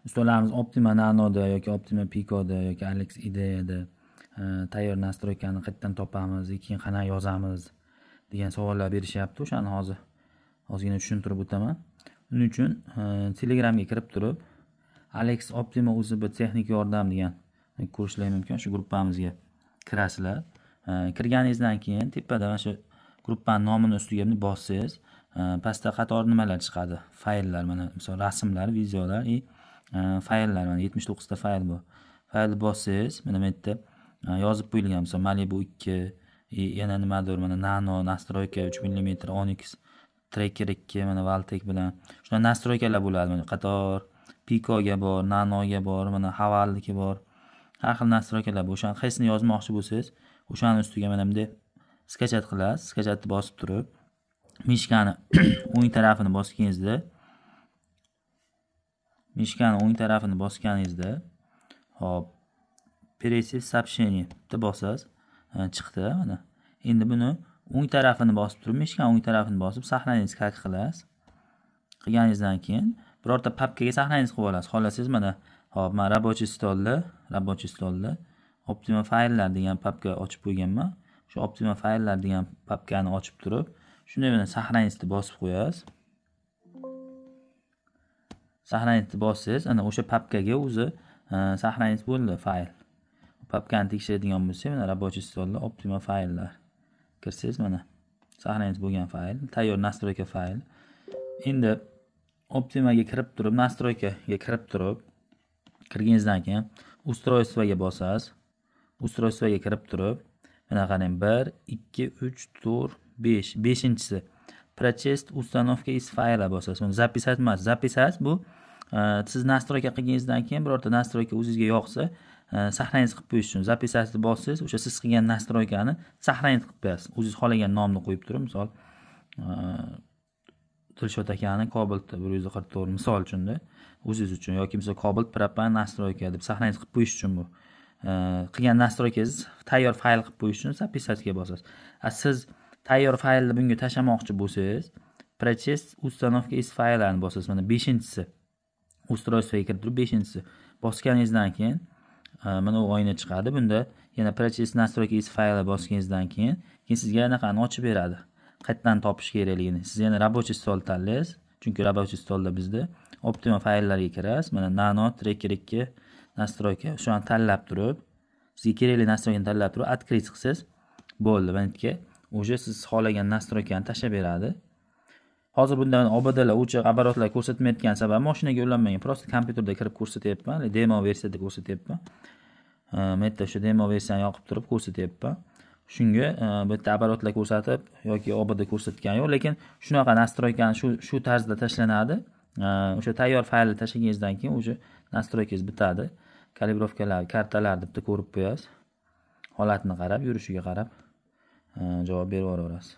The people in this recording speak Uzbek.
Ustolarimiz Optima Nanoda yoki Optima Picoda yoki Alex Ideada tayyor nastroykani qayerdan topamiz, keyin qanaqa yozamiz degan savollar berishyapti. O'shani ozgina tushuntirib o'taman. Uning uchun Telegramga kirib turib, Alex Optima o'zi bir texnik yordam degan ko'rishlar mumkin. Shu gruppamizga kirasizlar. Kirganingizdan keyin tepada mana shu gruppaning nomini ustiga bossangiz, pastda qator nimalar chiqadi? Fayllar, mana misol rasmlar, videolar, fayllar, mana 79 ta fayl bor. Faylni bossangiz, mana bu yerda yozib qo'yilgan, misol Malibu 2, yana nimadir, mana Nano nastroyka 3 mm Onyx Tracker 2, mana Valtec bilan shunday nastroykalar bo'ladi. Mana qator Picoga bor, Nanoga bor, mana Havalniki bor. Har xil nastroykalar bor. O'shani qaysini yozmoqchi bo'lsangiz, o'shani ustiga mana bunday skachat qilasiz. Skachatni bosib turib, mishkani o'ng tarafini bosganingizda, hop, Перейти в сообщение deb bosasiz. Chiqdi mana. Endi buni o'ng tarafini bosib turib, mishkani o'ng tarafini bosib saqlaningiz как qilasiz. Qilganingizdan keyin birorta papkaga saqlaningiz qilib olasiz. Xohlasangiz mana hop, men рабочий stolda Optima fayllar degan papka ochib qo'yganman. Shu Optima fayllar degan papkani ochib turib, shunday bilan saqlaningizni bosib qo'yasiz. Saqlaningizni bossangiz, ana o'sha papkaga o'zi saqlaningiz bo'ldi fayl. Papkani tekshiradigan bo'lsa, mana рабочий stolda Optima fayllar kirsangiz, mana saqlaningiz bo'lgan fayl, tayyor nastroyka fayl. Endi Optimaga kirib turib, nastroykaga kirganingizdan keyin устройствоga bosasiz. Устройствоga kirib turib, mana qarang, 1 2 3 4 5, 5-inchisi Прочесть установка из файла bosasiz. Buni zapisat emas, zapisat bu siz nastroyka qilganingizdan keyin birorta nastroyka o'zingizga yoqsa, saqlaningiz qilib qo'yish uchun zapisatni bossangiz, o'sha siz qilgan nastroykani saqlaningiz qilib qo'yasiz. O'zingiz xohlagan nomni qo'yib turib, misol Dilshod akani Cobalt 144 misol uchunda, o'zingiz uchun yoki misol Cobalt Propan nastroyka deb saqlaningiz qilib qo'yish uchun bu. Qilgan nastroykangiz tayyor fayl qilib qo'yish uchun zapisatga bosasiz. Siz tayyor faylni bunga tashlamoqchi bo'lsangiz, Прочесть установка из файлlarni bosasiz. Mana 5-inchisi устройствоga kirib turib, 5-inchisi bosganingizdan keyin mana bu oyna chiqadi. Bunda yana Прочесть настройки из файла bosganingizdan keyin sizga anaqani ochib beradi. Qayerdan topish kerakligini. Siz yana рабочий stol tanlaysiz. Chunki рабочий stolda bizda Optima fayllarga kirasiz. Mana Nano Tracker 2 nastroyka. Shu an tanlab turib, sizga kerakli nastroykani tanlab turib, открыть qilsangiz bo'ldi. Bandga o'sha siz xohlagan nastroykani tashlab beradi. Hozir bunda obadalar, o'chiq оборотlar ko'rsatmayotgan sabab mashinaga ulanmagan. Prosta kompyuterda kirib ko'rsatyapman, demo versiyada ko'rsatyapman. Men yerda o'sha demo versiyani yoqib turib ko'rsatyapman. Shunga bu yerda оборотlar ko'rsatib yoki obada ko'rsatgan yo'q, lekin shunaqa nastroykani shu tarzda tashlanadi. O'sha tayyor faylni tashlaganingizdan keyin o'sha nastroykangiz bitadi. Kalibrovkalar, kartalarni bitta ko'rib qo'yasiz. Holatini qarab, yurishiga qarab javob berib yuborasiz.